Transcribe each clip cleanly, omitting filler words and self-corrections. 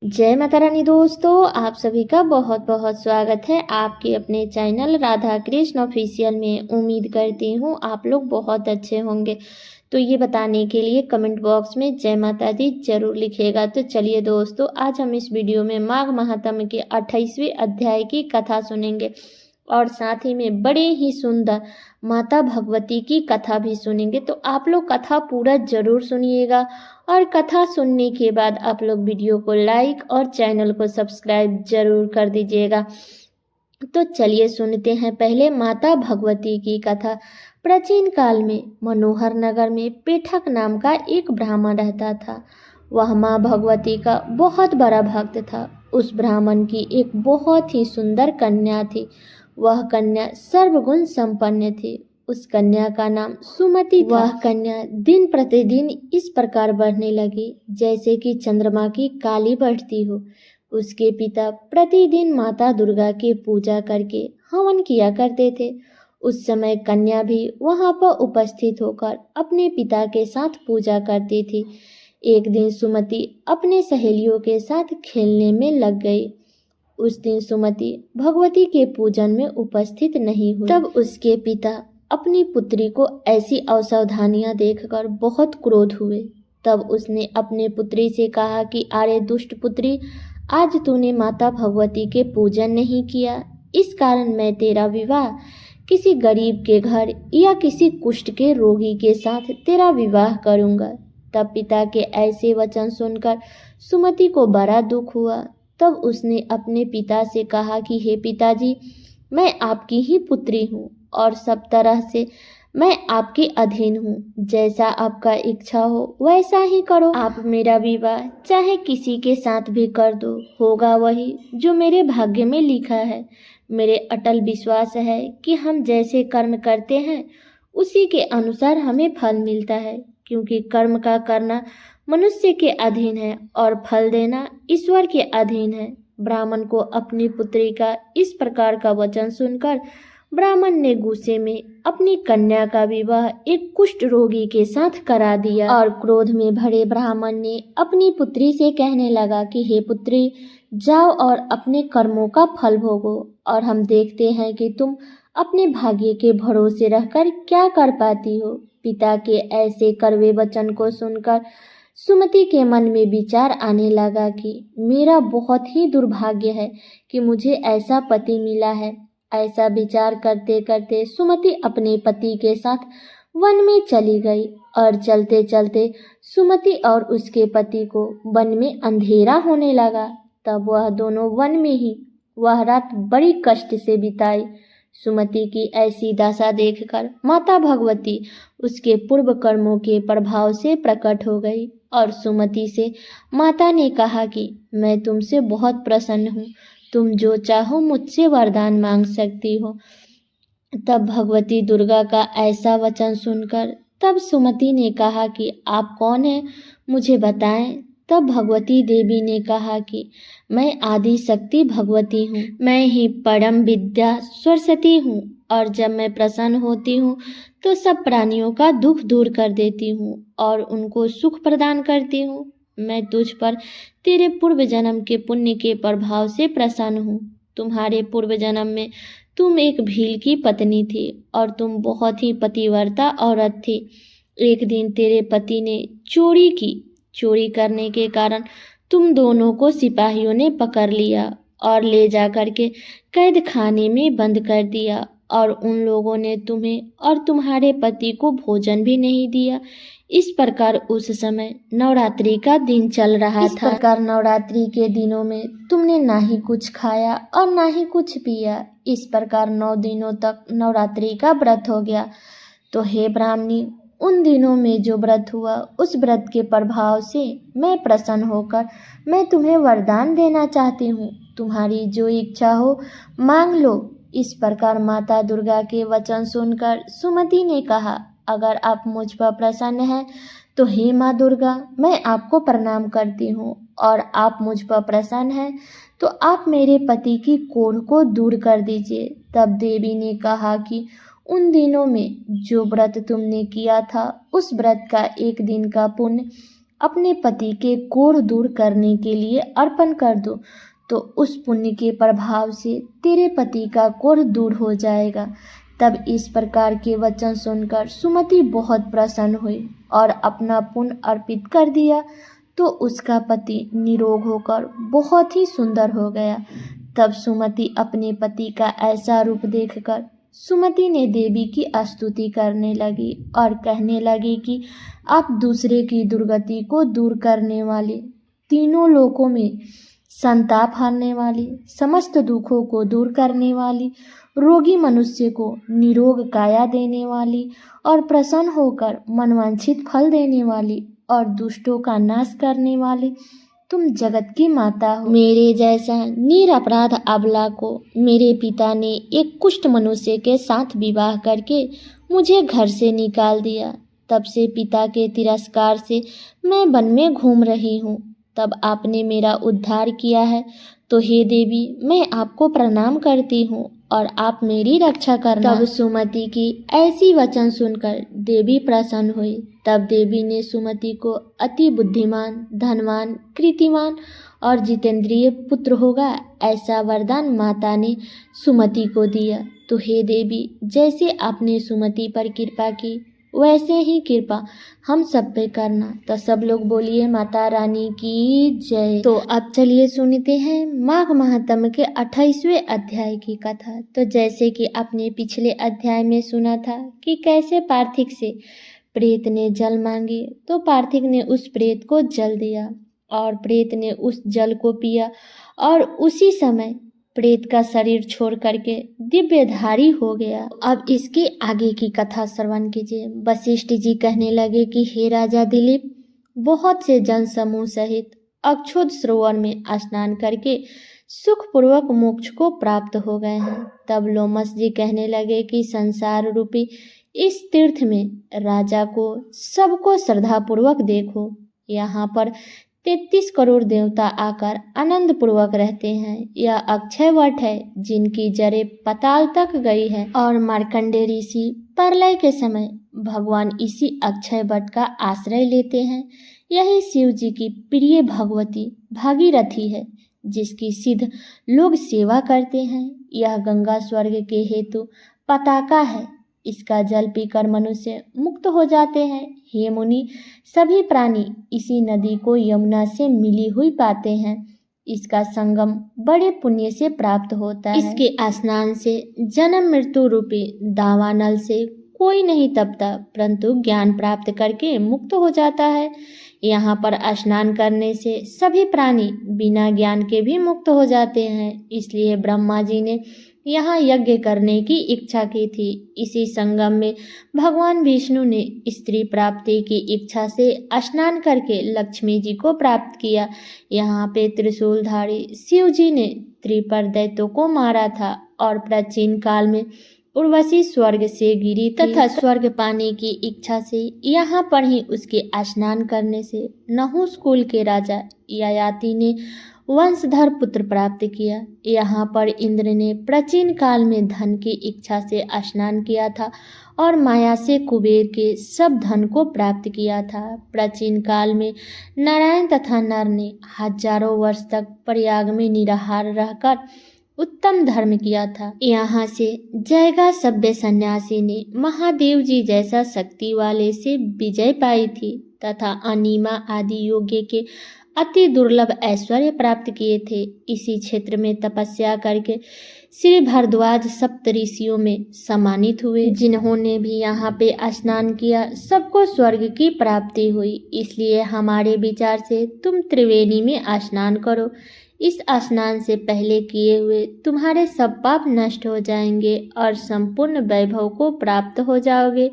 जय माता रानी दोस्तों, आप सभी का बहुत बहुत स्वागत है आपके अपने चैनल राधा कृष्ण ऑफिशियल में। उम्मीद करती हूँ आप लोग बहुत अच्छे होंगे। तो ये बताने के लिए कमेंट बॉक्स में जय माता दी जरूर लिखिएगा। तो चलिए दोस्तों, आज हम इस वीडियो में माघ महात्म्य के 28वें अध्याय की कथा सुनेंगे और साथ ही में बड़े ही सुंदर माता भगवती की कथा भी सुनेंगे। तो आप लोग कथा पूरा जरूर सुनिएगा और कथा सुनने के बाद आप लोग वीडियो को लाइक और चैनल को सब्सक्राइब जरूर कर दीजिएगा। तो चलिए सुनते हैं पहले माता भगवती की कथा। प्राचीन काल में मनोहर नगर में पेठक नाम का एक ब्राह्मण रहता था। वह माँ भगवती का बहुत बड़ा भक्त था। उस ब्राह्मण की एक बहुत ही सुंदर कन्या थी। वह कन्या सर्वगुण संपन्न थी। उस कन्या का नाम सुमति था। वह कन्या दिन प्रतिदिन इस प्रकार बढ़ने लगी जैसे कि चंद्रमा की काली बढ़ती हो। उसके पिता प्रतिदिन माता दुर्गा की पूजा करके हवन किया करते थे। उस समय कन्या भी वहां पर उपस्थित होकर अपने पिता के साथ पूजा करती थी। एक दिन सुमति अपने सहेलियों के साथ खेलने में लग गई। उस दिन सुमति भगवती के पूजन में उपस्थित नहीं हुई। तब उसके पिता अपनी पुत्री को ऐसी असावधानियां देखकर बहुत क्रोध हुए। तब उसने अपने पुत्री से कहा कि अरे दुष्ट पुत्री, आज तूने माता भगवती के पूजन नहीं किया, इस कारण मैं तेरा विवाह किसी गरीब के घर या किसी कुष्ठ के रोगी के साथ तेरा विवाह करूंगा। तब पिता के ऐसे वचन सुनकर सुमति को बड़ा दुख हुआ। तब उसने अपने पिता से कहा कि हे पिताजी, मैं आपकी ही पुत्री हूँ और सब तरह से मैं आपके अधीन हूँ। जैसा आपका इच्छा हो वैसा ही करो। आप मेरा विवाह चाहे किसी के साथ भी कर दो, होगा वही जो मेरे भाग्य में लिखा है। मेरे अटल विश्वास है कि हम जैसे कर्म करते हैं उसी के अनुसार हमें फल मिलता है, क्योंकि कर्म का करना मनुष्य के अधीन है और फल देना ईश्वर के अधीन है। ब्राह्मण को अपनी पुत्री का इस प्रकार का वचन सुनकर ब्राह्मण ने गुस्से में अपनी कन्या का विवाह एक कुष्ठ रोगी के साथ करा दिया और क्रोध में भरे ब्राह्मण ने अपनी पुत्री से कहने लगा कि हे पुत्री, जाओ और अपने कर्मों का फल भोगो और हम देखते हैं कि तुम अपने भाग्य के भरोसे रहकर क्या कर पाती हो। पिता के ऐसे कड़वे वचन को सुनकर सुमति के मन में विचार आने लगा कि मेरा बहुत ही दुर्भाग्य है कि मुझे ऐसा पति मिला है। ऐसा विचार करते करते सुमति अपने पति के साथ वन में चली गई और चलते चलते सुमति और उसके पति को वन में अंधेरा होने लगा। तब वह दोनों वन में ही वह रात बड़ी कष्ट से बिताई। सुमति की ऐसी दशा देखकर माता भगवती उसके पूर्व कर्मों के प्रभाव से प्रकट हो गई और सुमति से माता ने कहा कि मैं तुमसे बहुत प्रसन्न हूँ, तुम जो चाहो मुझसे वरदान मांग सकती हो। तब भगवती दुर्गा का ऐसा वचन सुनकर तब सुमति ने कहा कि आप कौन हैं, मुझे बताएं। तब भगवती देवी ने कहा कि मैं आदि शक्ति भगवती हूँ, मैं ही परम विद्या सरस्वती हूँ और जब मैं प्रसन्न होती हूँ तो सब प्राणियों का दुख दूर कर देती हूँ और उनको सुख प्रदान करती हूँ। मैं तुझ पर तेरे पूर्व जन्म के पुण्य के प्रभाव से प्रसन्न हूँ। तुम्हारे पूर्व जन्म में तुम एक भील की पत्नी थी और तुम बहुत ही पतिव्रता औरत थी। एक दिन तेरे पति ने चोरी की। चोरी करने के कारण तुम दोनों को सिपाहियों ने पकड़ लिया और ले जा करके कैद खाने में बंद कर दिया और उन लोगों ने तुम्हें और तुम्हारे पति को भोजन भी नहीं दिया। इस प्रकार उस समय नवरात्रि का दिन चल रहा था। इस प्रकार नवरात्रि के दिनों में तुमने ना ही कुछ खाया और ना ही कुछ पिया। इस प्रकार 9 दिनों तक नवरात्रि का व्रत हो गया। तो हे ब्राह्मणी, उन दिनों में जो व्रत हुआ उस व्रत के प्रभाव से मैं प्रसन्न होकर मैं तुम्हें वरदान देना चाहती हूँ। तुम्हारी जो इच्छा हो मांग लो। इस प्रकार माता दुर्गा के वचन सुनकर सुमति ने कहा, अगर आप मुझ पर प्रसन्न हैं तो हे माँ दुर्गा, मैं आपको प्रणाम करती हूँ और आप मुझ पर प्रसन्न हैं तो आप मेरे पति की कोढ़ को दूर कर दीजिए। तब देवी ने कहा कि उन दिनों में जो व्रत तुमने किया था उस व्रत का एक दिन का पुण्य अपने पति के कोढ़ दूर करने के लिए अर्पण कर दो, तो उस पुण्य के प्रभाव से तेरे पति का कोढ़ दूर हो जाएगा। तब इस प्रकार के वचन सुनकर सुमति बहुत प्रसन्न हुई और अपना पुण्य अर्पित कर दिया, तो उसका पति निरोग होकर बहुत ही सुंदर हो गया। तब सुमति अपने पति का ऐसा रूप देखकर सुमति ने देवी की स्तुति करने लगी और कहने लगी कि आप दूसरे की दुर्गति को दूर करने वाली, तीनों लोकों में संताप हरने वाली, समस्त दुखों को दूर करने वाली, रोगी मनुष्य को निरोग काया देने वाली और प्रसन्न होकर मनवांछित फल देने वाली और दुष्टों का नाश करने वाली तुम जगत की माता हो। मेरे जैसा निरपराध अबला को मेरे पिता ने एक कुष्ठ मनुष्य के साथ विवाह करके मुझे घर से निकाल दिया। तब से पिता के तिरस्कार से मैं वन में घूम रही हूँ। तब आपने मेरा उद्धार किया है, तो हे देवी मैं आपको प्रणाम करती हूँ और आप मेरी रक्षा करना। तब सुमति की ऐसी वचन सुनकर देवी प्रसन्न हुई। तब देवी ने सुमति को अति बुद्धिमान, धनवान, कीर्तिमान और जितेंद्रिय पुत्र होगा ऐसा वरदान माता ने सुमति को दिया। तो हे देवी जैसे आपने सुमति पर कृपा की वैसे ही कृपा हम सब पे करना। तो सब लोग बोलिए माता रानी की जय। तो अब चलिए सुनते हैं माघ महात्म्य के 28वें अध्याय की कथा। तो जैसे कि आपने पिछले अध्याय में सुना था कि कैसे पार्थिक से प्रेत ने जल मांगे, तो पार्थिक ने उस प्रेत को जल दिया और प्रेत ने उस जल को पिया और उसी समय प्रेत का शरीर छोड़ करके दिव्यधारी हो गया। अब इसके आगे की कथा श्रवण कीजिए। वशिष्ठ जी कहने लगे कि हे राजा दिलीप, बहुत से जन समूह सहित अक्षुद सरोवर में स्नान करके सुखपूर्वक मोक्ष को प्राप्त हो गए हैं। तब लोमस जी कहने लगे कि संसार रूपी इस तीर्थ में राजा को सबको श्रद्धापूर्वक देखो। यहाँ पर 33 करोड़ देवता आकर आनंद पूर्वक रहते हैं। यह अक्षय वट है जिनकी जड़ें पाताल तक गई है और मार्कंडेय ऋषि प्रलय के समय भगवान इसी अक्षय वट का आश्रय लेते हैं। यही शिव जी की प्रिय भगवती भागीरथी है जिसकी सिद्ध लोग सेवा करते हैं। यह गंगा स्वर्ग के हेतु पताका है। इसका जल पीकर मनुष्य मुक्त हो जाते हैं। हे मुनि, सभी प्राणी इसी नदी को यमुना से मिली हुई पाते हैं। इसका संगम बड़े पुण्य से प्राप्त होता है। इसके स्नान से जन्म मृत्यु रूपी दावानल से कोई नहीं तपता, परंतु ज्ञान प्राप्त करके मुक्त हो जाता है। यहाँ पर स्नान करने से सभी प्राणी बिना ज्ञान के भी मुक्त हो जाते हैं। इसलिए ब्रह्मा जी ने यहाँ यज्ञ करने की इच्छा की थी। इसी संगम में भगवान विष्णु ने स्त्री प्राप्ति की इच्छा से स्नान करके लक्ष्मी जी को प्राप्त किया। यहाँ पे त्रिशूलधारी शिव जी ने त्रिपर दैत्यों को मारा था और प्राचीन काल में उर्वशी स्वर्ग से गिरी तथा स्वर्ग पाने की इच्छा से यहाँ पर ही उसके स्नान करने से नहुस कुल के राजा ययाति ने वंशधर पुत्र प्राप्त किया। यहाँ पर इंद्र ने प्राचीन काल में धन की इच्छा से स्नान किया था और माया से कुबेर के सब धन को प्राप्त किया था। प्राचीन काल में नारायण तथा नर ने हजारों वर्ष तक प्रयाग में निराहार रहकर उत्तम धर्म किया था। यहाँ से जयगा सभ्य सन्यासी ने महादेव जी जैसा शक्ति वाले से विजय पाई थी तथा अनिमा आदि योग्य के अति दुर्लभ ऐश्वर्य प्राप्त किए थे। इसी क्षेत्र में तपस्या करके श्री भारद्वाज सप्त ऋषियों में सम्मानित हुए। जिन्होंने भी यहाँ पे स्नान किया सबको स्वर्ग की प्राप्ति हुई। इसलिए हमारे विचार से तुम त्रिवेणी में स्नान करो। इस स्नान से पहले किए हुए तुम्हारे सब पाप नष्ट हो जाएंगे और संपूर्ण वैभव को प्राप्त हो जाओगे।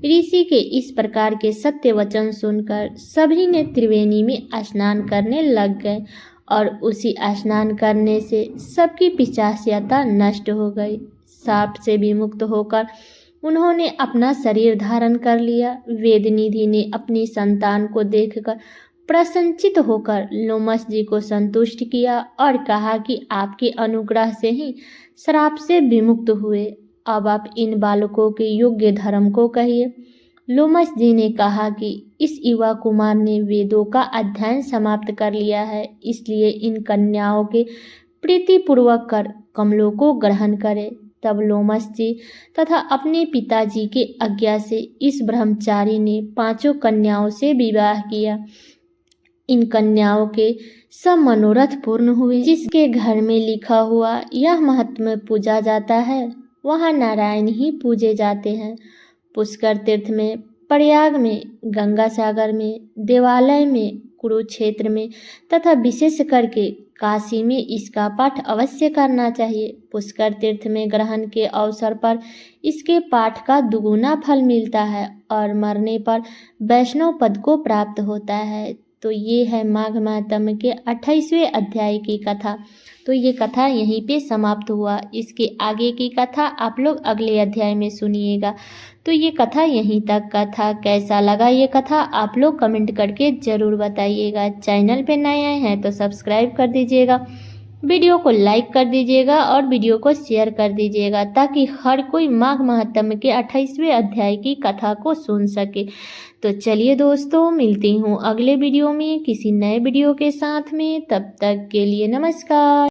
ऋषि के इस प्रकार के सत्य वचन सुनकर सभी ने त्रिवेणी में स्नान करने लग गए और उसी स्नान करने से सबकी पिशाचियता नष्ट हो गई। साप से भी मुक्त होकर उन्होंने अपना शरीर धारण कर लिया। वेदनिधि ने अपनी संतान को देखकर प्रसन्नचित होकर लोमस जी को संतुष्ट किया और कहा कि आपके अनुग्रह से ही श्राप से विमुक्त हुए। अब आप इन बालकों के योग्य धर्म को कहिए। लोमस जी ने कहा कि इस युवा कुमार ने वेदों का अध्ययन समाप्त कर लिया है, इसलिए इन कन्याओं के प्रीतिपूर्वक कर कमलों को ग्रहण करे। तब लोमस जी तथा अपने पिताजी के आज्ञा से इस ब्रह्मचारी ने 5 कन्याओं से विवाह किया। इन कन्याओं के सब मनोरथ पूर्ण हुए। जिसके घर में लिखा हुआ यह महत्व पूजा जाता है, वहाँ नारायण ही पूजे जाते हैं। पुष्कर तीर्थ में, प्रयाग में, गंगा सागर में, देवालय में, कुरुक्षेत्र में तथा विशेष करके काशी में इसका पाठ अवश्य करना चाहिए। पुष्कर तीर्थ में ग्रहण के अवसर पर इसके पाठ का दुगुना फल मिलता है और मरने पर वैष्णव पद को प्राप्त होता है। तो ये है माघ महात्म्य के 28वें अध्याय की कथा। तो ये कथा यहीं पे समाप्त हुआ। इसके आगे की कथा आप लोग अगले अध्याय में सुनिएगा। तो ये कथा यहीं तक का था। कैसा लगा ये कथा आप लोग कमेंट करके ज़रूर बताइएगा। चैनल पे नए आए हैं तो सब्सक्राइब कर दीजिएगा, वीडियो को लाइक कर दीजिएगा और वीडियो को शेयर कर दीजिएगा ताकि हर कोई माघ महात्म्य के 28वें अध्याय की कथा को सुन सके। तो चलिए दोस्तों, मिलती हूँ अगले वीडियो में किसी नए वीडियो के साथ में। तब तक के लिए नमस्कार।